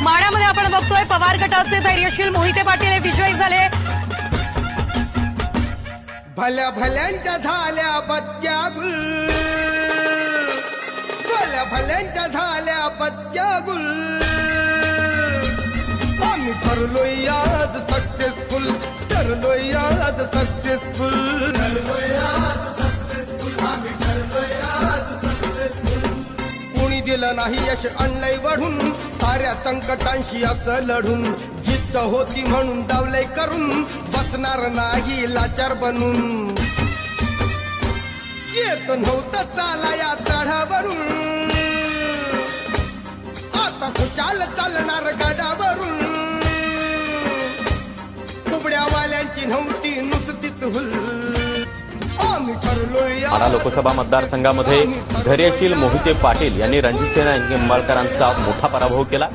माढ्यामध्ये आपण बघतोय पवार गटाचे धैर्यशील मोहिते पाटील हे विजयी झाले। भल्या भल्यांच्या झाल्या पत्त्या गुल, भल्या भल्यांच्या झाल्या पत्त्या गुल, आम्ही ठरलोय आज सक्सेसफुल, ठरलोय आज सक्सेसफुल, ठरलोय आज सक्सेसफुल, आम्ही ठरलोय आज सक्सेसफुल। कोणी दिलं नाही यश आणलंय वाढून, साऱ्या संकटांशी असं लढून, जिद्द होती म्हणून डावलय करून, बसणार नाही लाचार बनून। येत नव्हतं चाला या चढावरून, आता खुशाल चालणार गडावरून, कुबड्यावाल्यांची नव्हती नुसतीच हुल, आम्ही ठरलोय। माढा लोकसभा मतदारसंघामध्ये धैर्यशील मोहिते पाटील यांनी रणजितसिंह निंबाळकरांचा मोठा पराभव केला।